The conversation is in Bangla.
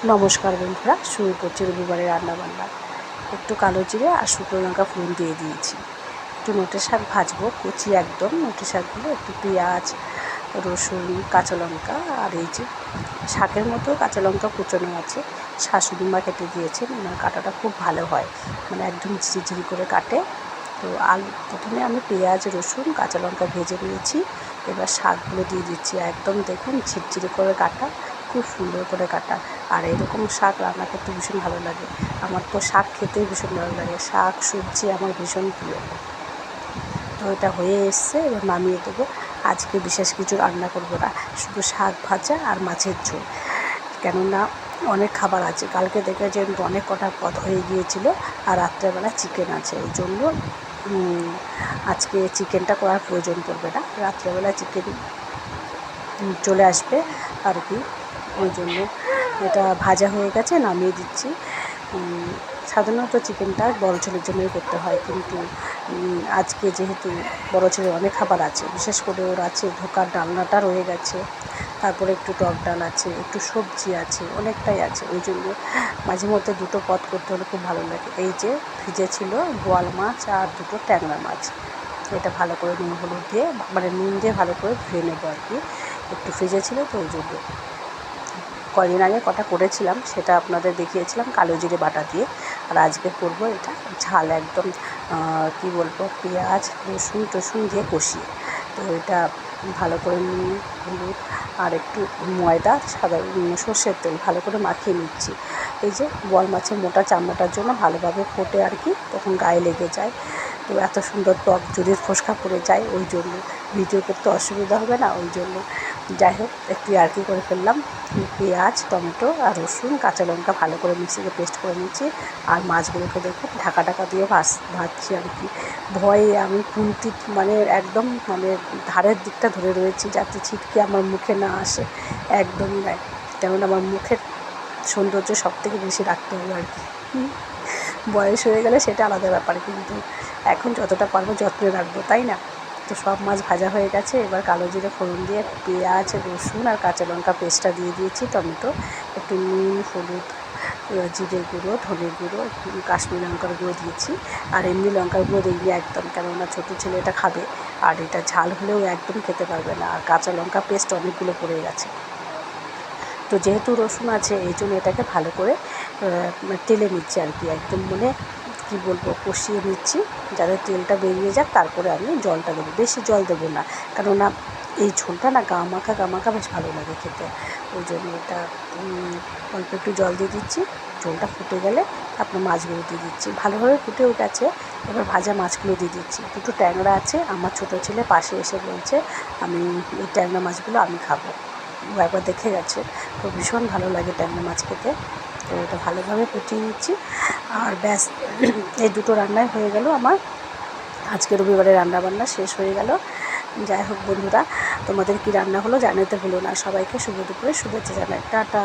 নমস্কার বন্ধুরা, শুরু করছি রবিবারের রান্নাবান্না। একটু কালো জিরে আর শুকনো লঙ্কা ফোড়ন দিয়ে দিয়েছি। একটু নোটে শাক ভাজবো, কচি একদম নোটে শাকগুলো, একটু পেঁয়াজ, রসুন, কাঁচা লঙ্কা, আর এই যে শাকের মতো কাঁচা লঙ্কা কুচোনো আছে, শাশুড়ি মা কেটে দিয়েছেন। ওনার কাটাটা খুব ভালো হয়, মানে একদম ঝিরিঝিরি করে কাটে। তো প্রথমে আমি পেঁয়াজ, রসুন, কাঁচা লঙ্কা ভেজে নিয়েছি। এবার শাকগুলো দিয়ে দিচ্ছি, একদম দেখুন ঝিরঝিরি করে কাটা, খুব সুন্দর করে কাটা। আর এরকম শাক রান্না করতে ভীষণ ভালো লাগে। আমার তো শাক খেতেই ভীষণ ভালো লাগে, শাক সবজি আমার ভীষণ প্রিয়। তো এটা হয়ে এসছে, এবার নামিয়ে দেবো। আজকে বিশেষ কিছু রান্না করবো না, শুধু শাক ভাজা আর মাছের ঝোল। কেননা অনেক খাবার আছে, কালকে দেখেছেন অনেক কটা পদ হয়ে গিয়েছিলো, আর রাত্রেবেলা চিকেন আছে। এই জন্য আজকে চিকেনটা করার প্রয়োজন পড়বে না, রাত্রেবেলা চিকেন চলে আসবে আর কি। ওই জন্য এটা ভাজা হয়ে গেছে, নামিয়ে দিচ্ছি। সাধারণত চিকেনটা বড় ছেলের জন্যই করতে হয়, কিন্তু আজকে যেহেতু বড় ছেলের অনেক খাবার আছে, বিশেষ করে ওর আছে ধোকার ডালনাটা রয়ে গেছে, তারপরে একটু টক ডাল আছে, একটু সবজি আছে, অনেকটাই আছে। ওই জন্য মাঝে মধ্যে দুটো পদ করতে হলে খুব ভালো লাগে। এই যে ভিজেছিল বোয়াল মাছ আর দুটো ট্যাংরা মাছ, এটা ভালো করে নুন হলুদ দিয়ে, মানে নুন দিয়ে ভালো করে ধুয়ে নেবো আর কি। একটু ফ্রিজে ছিল তো ওই জন্য। কদিন আগে কটা করেছিলাম, সেটা আপনাদের দেখিয়েছিলাম কালো জিরে বাটা দিয়ে। আর আজকে করবো এটা ঝাল একদম, কী বলবো, পেঁয়াজ রসুন টসুন দিয়ে কষিয়ে। তো এটা ভালো করে নুন হলুদ আর একটু ময়দা, সাদা সর্ষের তেল ভালো করে মাখিয়ে নিচ্ছি। এই যে বোয়াল মাছের মোটা চামড়াটার জন্য ভালোভাবে ফোটে আর কি, তখন গায়ে লেগে যায়। তো এত সুন্দর টক যদি ফোসকা পড়ে যায়, ওই জন্য ভিডিও করতে অসুবিধা হবে না, ওই জন্য। যাই হোক, একটু ইয়ার্কি করে ফেললাম। পেঁয়াজ, টমেটো আর রসুন, কাঁচা লঙ্কা ভালো করে মিক্সিতে পেস্ট করে নিচ্ছি। আর মাছগুলোকে দেখুন ঢাকা দিয়ে ভাজছি আর কি। ভয়ে আমি খুন্তি মানে একদম মানে ধারের দিকটা ধরে রয়েছি, যাতে ছিটকে আমার মুখে না আসে, একদমই নয়। কেননা আমার মুখের সৌন্দর্য সবথেকে বেশি রাখতে হবে আর কি। বয়স হয়ে গেলে সেটা আলাদা ব্যাপার, কিন্তু এখন যতটা পারবো যত্নে রাখবো, তাই না? তো সব মাছ ভাজা হয়ে গেছে, এবার কালো জিরে ফোড়ন দিয়ে পেঁয়াজ রসুন আর কাঁচা লঙ্কা পেস্টটা দিয়ে দিয়েছি, টমেটো, একটু নুন হলুদ, জিরে গুঁড়ো, ধনে গুঁড়ো, কাশ্মীরি লঙ্কার গুঁড়ো দিয়েছি। আর এমনি লঙ্কার গুঁড়ো দিইনি একদম, কেননা ছোটো ছেলে এটা খাবে, আর এটা ঝাল হলেও একদম খেতে পারবে না। আর কাঁচা লঙ্কা পেস্ট অনেকগুলো পড়ে গেছে। তো যেহেতু রসুন আছে, এই জন্য এটাকে ভালো করে টেলে নিচ্ছি আর কি, একদম মানে কী বলবো, কষিয়ে নিচ্ছি যাতে তেলটা বেরিয়ে যাক। তারপরে আমি জলটা দেবো, বেশি জল দেবো না, কেননা এই ঝোলটা না গা মাখা বেশ ভালো লাগে খেতে। ওই জন্য এটা অল্প একটু জল দিয়ে দিচ্ছি। ঝোলটা ফুটে গেলে আপনার মাছগুলো দিয়ে দিচ্ছি, ভালোভাবে ফুটে উঠেছে। এবার ভাজা মাছগুলো দিয়ে দিচ্ছি। দুটো ট্যাংরা আছে, আমার ছোটো ছেলে পাশে এসে বলছে আমি এই ট্যাংরা মাছগুলো আমি খাবো, ও একবার দেখে গেছে। তো ভীষণ ভালো লাগে ট্যাংরা মাছ খেতে। তো এটা ভালোভাবে ফুটিয়ে নিচ্ছি, আর ব্যাস, এই দুটো রান্নাই হয়ে গেল আমার। আজকে রবিবারে রান্নাবান্না শেষ হয়ে গেল। যাই হোক বন্ধুরা, তোমাদের কি রান্না হলো জানাতে ভুলো না। সবাইকে শুভ দুপুরে শুভেচ্ছা জানাই, টাটা।